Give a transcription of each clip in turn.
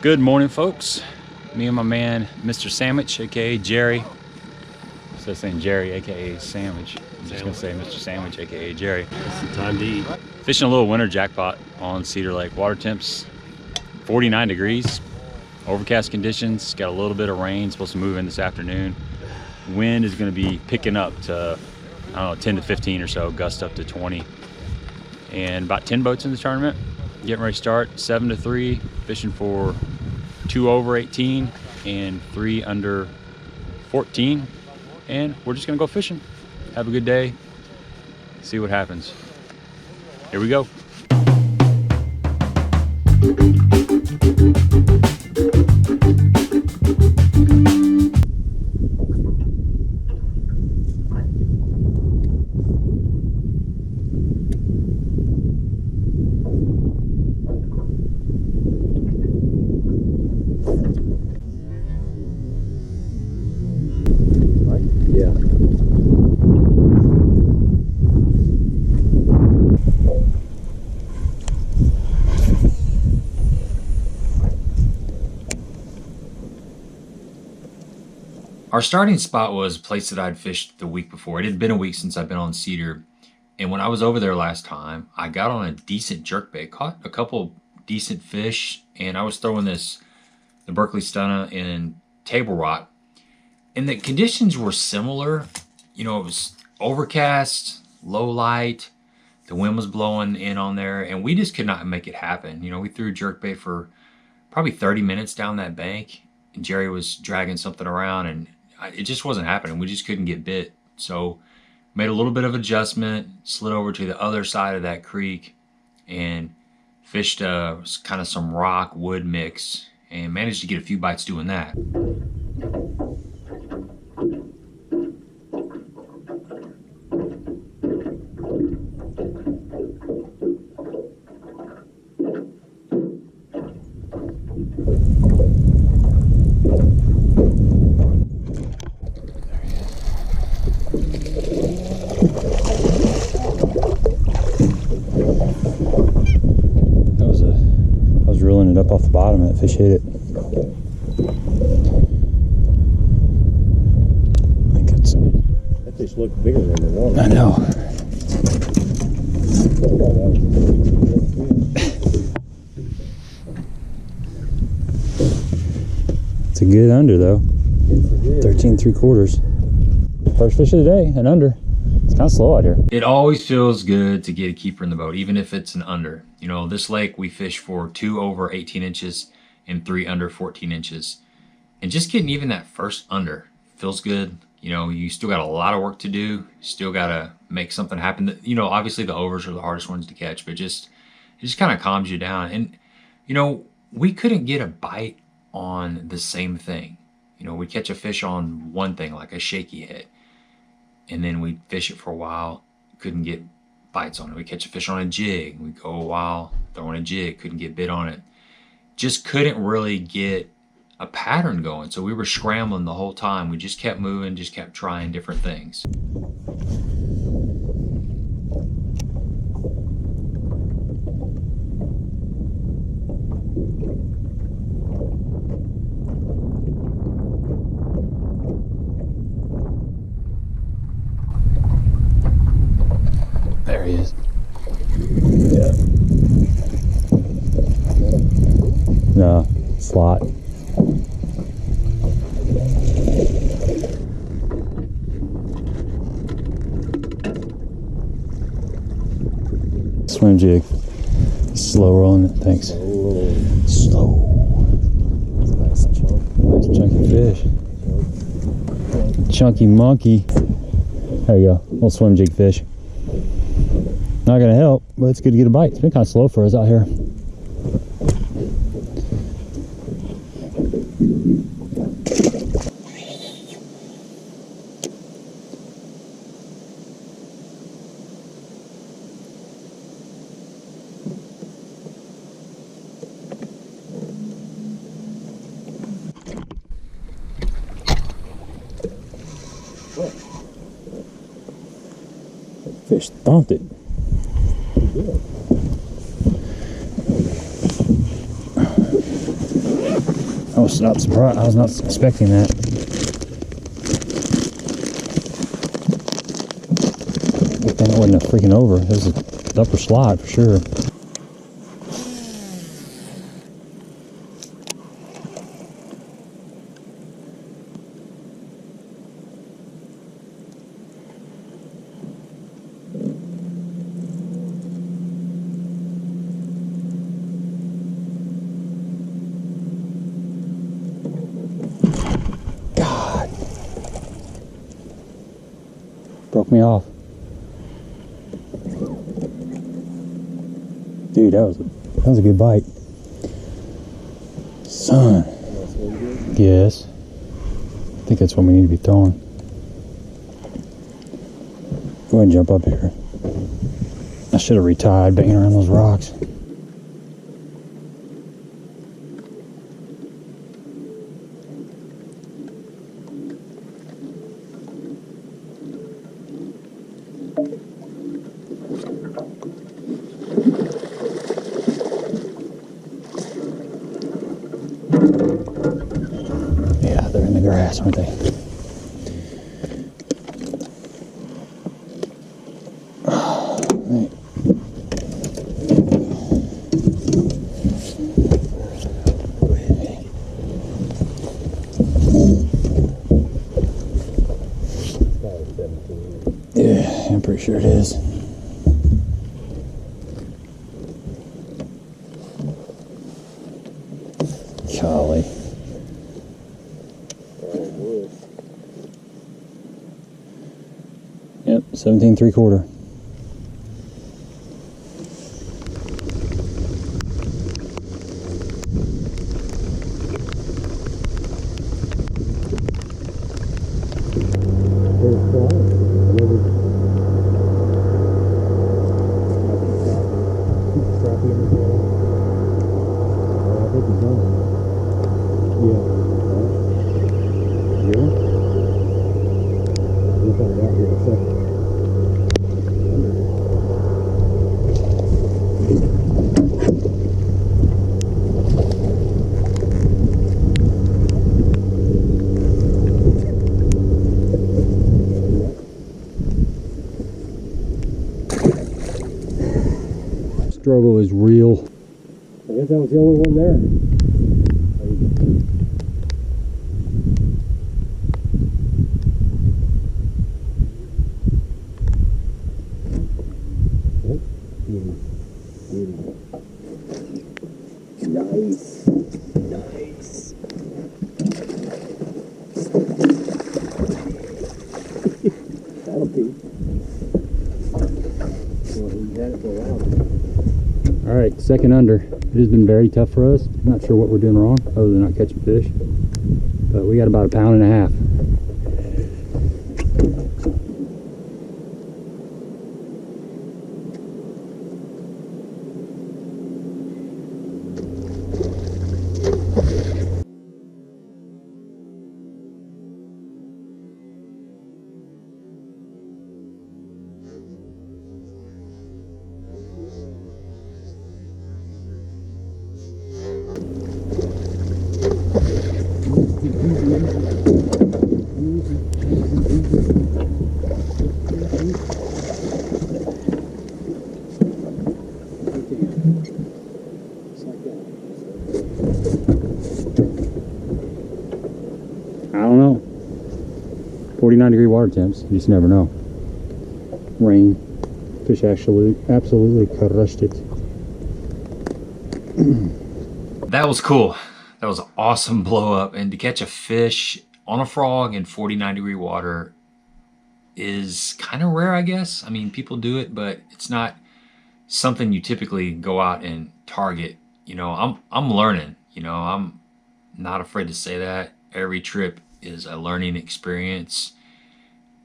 Good morning, folks. Me and my man, Mr. Sandwich, aka Jerry. Instead of saying Jerry, aka Sandwich, I'm just gonna say Mr. Sandwich, aka Jerry. It's the time to eat. Fishing a little winter jackpot on Cedar Lake. Water temps 49 degrees. Overcast conditions. Got a little bit of rain. Supposed to move in this afternoon. Wind is going to be picking up to, I don't know, 10 to 15 or so. Gust up to 20. And about 10 boats in the tournament. Getting ready to start 7 to 3. Fishing for 2 over 18 and 3 under 14. And we're just going to go fishing. Have a good day. See what happens. Here we go. Yeah. Our starting spot was a place that I'd fished the week before. It had been a week since I've been on Cedar. And when I was over there last time, I got on a decent jerkbait, caught a couple decent fish, and I was throwing the Berkeley Stunner in table rot. And the conditions were similar. You know, it was overcast, low light, the wind was blowing in on there, and we just could not make it happen. You know, we threw jerkbait for probably 30 minutes down that bank, and Jerry was dragging something around, and it just wasn't happening. We just couldn't get bit. So made a little bit of adjustment, slid over to the other side of that creek, and fished kind of some rock wood mix, and managed to get a few bites doing that. I was reeling it up off the bottom and that fish hit it. I think that's it. That fish looked bigger than the one. I know. It's a good under though. 13 3/4. First fish of the day, an under. It's kind of slow out here. It always feels good to get a keeper in the boat, even if it's an under. You know, this lake we fish for 2 over 18 inches and 3 under 14 inches. And just getting even that first under feels good. You know, you still got a lot of work to do. Still got to make something happen. You know, obviously the overs are the hardest ones to catch, but it just kind of calms you down. And, you know, we couldn't get a bite on the same thing. You know, we catch a fish on one thing, like a shaky head, and then we'd fish it for a while, couldn't get bites on it. We catch a fish on a jig, we'd go a while throwing a jig, couldn't get bit on it. Just couldn't really get a pattern going. So we were scrambling the whole time. We just kept moving, just kept trying different things. There he is. Yeah. No, slot. Swim jig. Slow rolling it, thanks. Oh. Slow. That's a nice chunk. Nice chunky fish. Chunky monkey. There you go. Little swim jig fish. Not gonna help, but it's good to get a bite. It's been kind of slow for us out here. Fish thumped it. I was not surprised. I was not expecting that. Good thing it wasn't a freaking over. It was the upper slot for sure. Broke me off. Dude, that was a good bite. Son. Yes. I think that's what we need to be throwing. Go ahead and jump up here. I should have retied banging around those rocks. Yeah, they're in the grass, aren't they? Right. Go ahead, Nick. Yeah, I'm pretty sure it is. Golly. Yep, 17 3/4. Struggle is real. I guess that was the only one there. Nice. Nice. That'll be. Well, he had it for a while. All right, second under. It has been very tough for us. I'm not sure what we're doing wrong other than not catching fish. But we got about 1.5 pounds. I don't know. 49-degree water temps. You just never know. Rain. Fish absolutely crushed it. That was cool. That was an awesome blow up. And to catch a fish on a frog in 49-degree water is kind of rare, I guess. I mean, people do it, but it's not something you typically go out and target. You know, I'm learning. You know, I'm not afraid to say that. Every trip is a learning experience.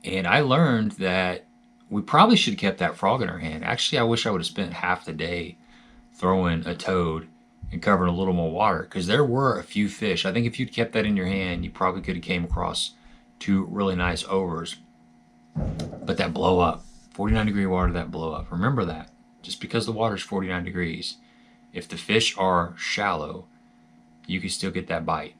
And I learned that we probably should have kept that frog in our hand. Actually, I wish I would have spent half the day throwing a toad and covering a little more water, because there were a few fish. I think if you'd kept that in your hand, you probably could have came across 2 really nice overs. But that blow up, 49-degree water, that blow up, remember that. Just because the water's 49 degrees, if the fish are shallow, you can still get that bite.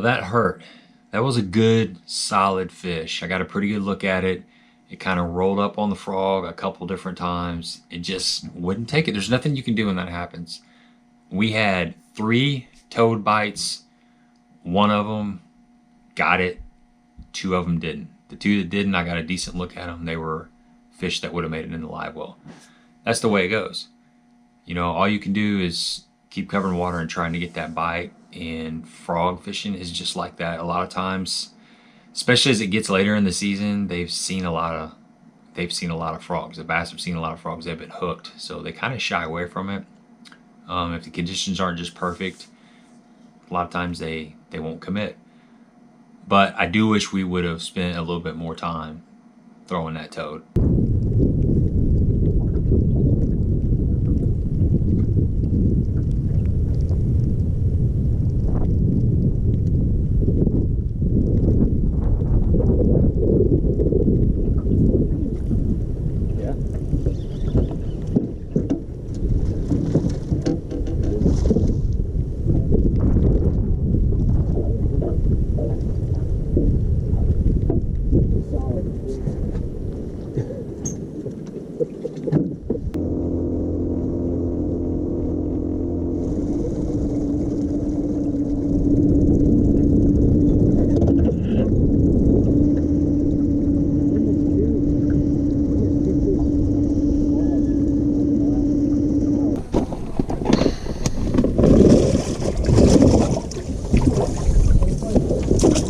That hurt. That was a good solid fish. I got a pretty good look at it. It kind of rolled up on the frog a couple different times. It just wouldn't take it. There's nothing you can do when that happens. We had 3 toad bites. 1 of them got it. 2 of them didn't. The 2 that didn't, I got a decent look at them. They were fish that would have made it in the live well. That's the way it goes. You know, all you can do is keep covering water and trying to get that bite. And frog fishing is just like that. A lot of times, especially as it gets later in the season, they've seen a lot of frogs. The bass have seen a lot of frogs. They've been hooked, so they kind of shy away from it. If the conditions aren't just perfect, a lot of times they won't commit. But I do wish we would have spent a little bit more time throwing that toad.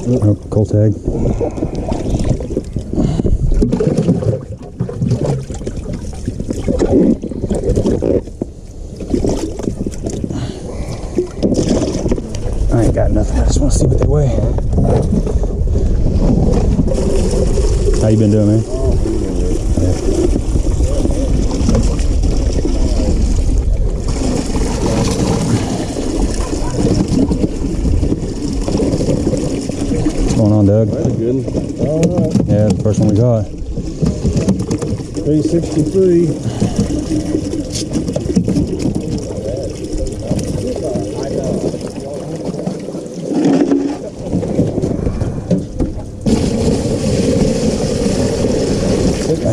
Oh, cold tag. I ain't got nothing. I just want to see what they weigh. How you been doing, man? What's going on, Doug? That's good. All right. Yeah, the first one we got. 363.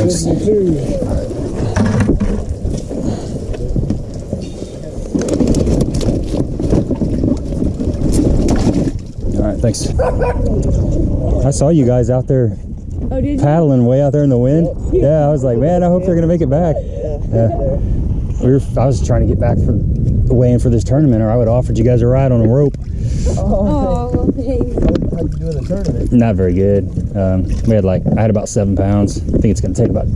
Thanks. All right, thanks. I saw you guys out there paddling way out there in the wind. Yeah, I was like, man, I hope they're gonna make it back. Yeah. I was trying to get back for the weigh-in for this tournament, or I would have offered you guys a ride on a rope. Oh, thanks. How'd you do in the tournament? Not very good. I had about 7 pounds. I think it's gonna take about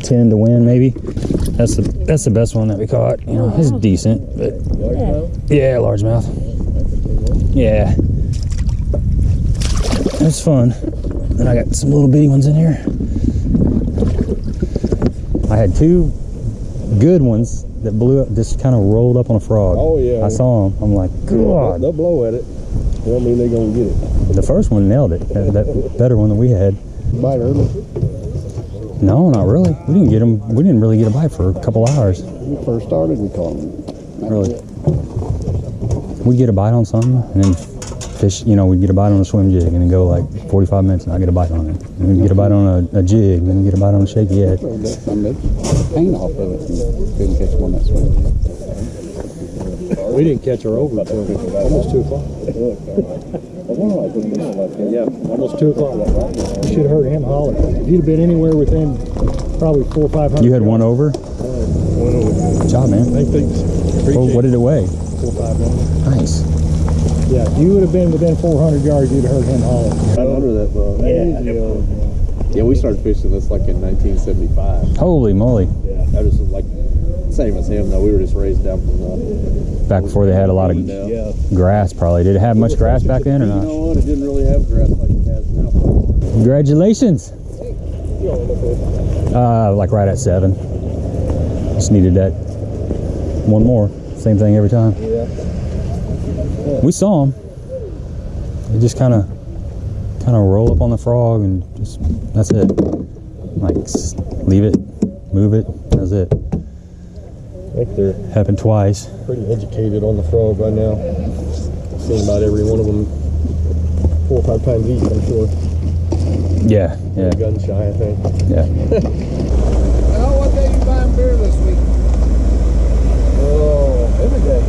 10 to win, maybe. That's the best one that we caught. You know, it's decent, but yeah, largemouth. Yeah, it's fun. Then I got some little bitty ones in here. I had 2 good ones that blew up, just kind of rolled up on a frog. Oh yeah. I saw them. I'm like, God. They'll blow at it. They don't mean they're gonna get it. The first one nailed it. That better one than we had. Bite early. No, not really. We didn't get them. We didn't really get a bite for a couple hours. When we first started, we caught them. Really. We'd get a bite on something, and then fish. You know, we'd get a bite on a swim jig, and then go like 45 minutes, and I get a bite on it. And we'd get a bite on a jig, and then get a bite on a shaky head. I made paint off of it and couldn't catch one that swim. We didn't catch her over until almost 2 o'clock. Yeah, almost 2 o'clock. You should have heard him holler. If you'd have been anywhere within probably 400 or 500. You had one over? Good job, man. Well, what did it weigh? 4 or 5 minutes. Nice. Yeah, if you would have been within 400 yards, you'd have heard him holler. I remember that boat. Yeah, we started fishing this like in 1975. Holy moly. Yeah, I was like same as him though. We were just raised down from the Back before they had a lot of grass, probably. Did it have much grass back then or You not? know what? It didn't really have grass like it has now. Congratulations. Like right at 7. Just needed that one more. Same thing every time. Yeah. We saw them. They just kind of roll up on the frog and just, that's it. Like, leave it, move it, that's it. I think they're Happened twice. pretty educated on the frog right now. I've seen about every one of them 4 or 5 times each, I'm sure. Yeah, yeah, Gun shy, I think. yeah. Oh, what day you buying beer this week? Oh, every day.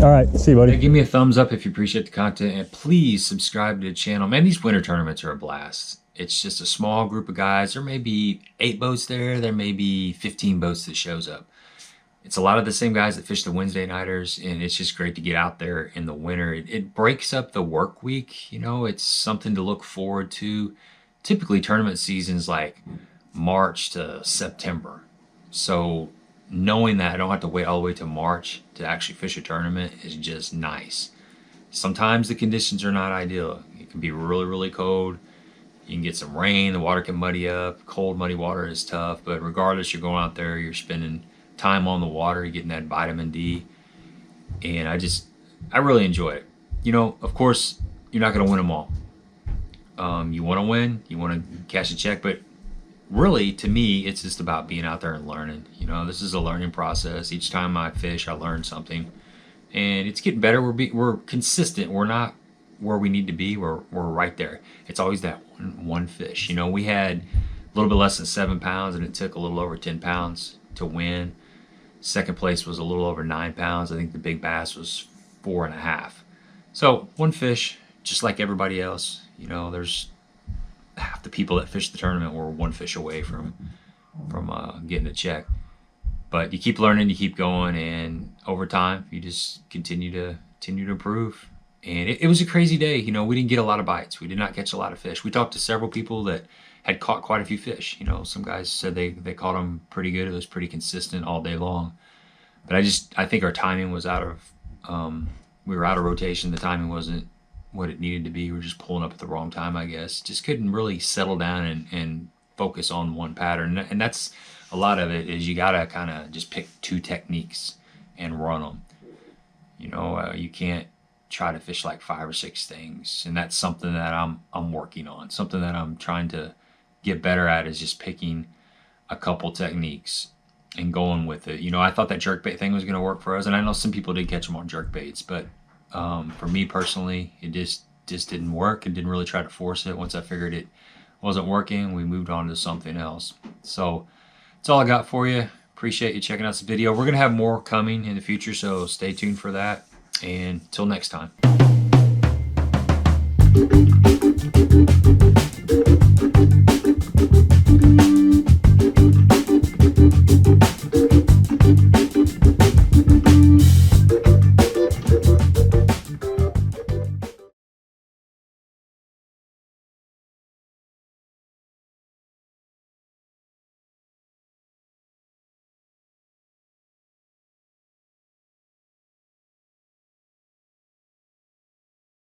All right, see you, buddy. Hey, give me a thumbs up if you appreciate the content, and please subscribe to the channel. Man, these winter tournaments are a blast. It's just a small group of guys. There may be 8 boats there. There may be 15 boats that shows up. It's a lot of the same guys that fish the Wednesday nighters, and it's just great to get out there in the winter. It breaks up the work week. You know, it's something to look forward to. Typically, tournament season's like March to September. So knowing that I don't have to wait all the way to March to actually fish a tournament is just nice. Sometimes the conditions are not ideal. It can be really, really cold. You can get some rain, the water can muddy up. Cold, muddy water is tough, but regardless, you're going out there, you're spending time on the water, you're getting that vitamin D, and I really enjoy it. You know, of course, you're not going to win them all. You want to win, you want to cash a check, but really, to me, it's just about being out there and learning. You know, this is a learning process. Each time I fish, I learn something, and it's getting better. We're consistent. We're not where we need to be. We're right there. It's always that one fish. You know, we had a little bit less than 7 pounds, and it took a little over 10 pounds to win. Second place was a little over 9 pounds. I think the big bass was 4.5. So one fish, just like everybody else. You know, there's half the people that fish the tournament were one fish away from getting a check. But you keep learning, you keep going, and over time you just continue to improve. And it was a crazy day. You know, we didn't get a lot of bites. We did not catch a lot of fish. We talked to several people that had caught quite a few fish. You know, some guys said they caught them pretty good. It was pretty consistent all day long. But I think our timing was out of we were out of rotation. The timing wasn't what it needed to be. We were just pulling up at the wrong time, I guess. Just couldn't really settle down and focus on one pattern. And that's a lot of it, is you gotta kind of just pick 2 techniques and run them. You know, you can't try to fish like 5 or 6 things, and that's something that I'm working on. Something that I'm trying to get better at is just picking a couple techniques and going with it. You know, I thought that jerkbait thing was going to work for us, and I know some people did catch them on jerkbaits, but for me personally, it just didn't work, and didn't really try to force it. Once I figured it wasn't working, we moved on to something else. So that's all I got for you. Appreciate you checking out this video. We're going to have more coming in the future, so stay tuned for that. And until next time.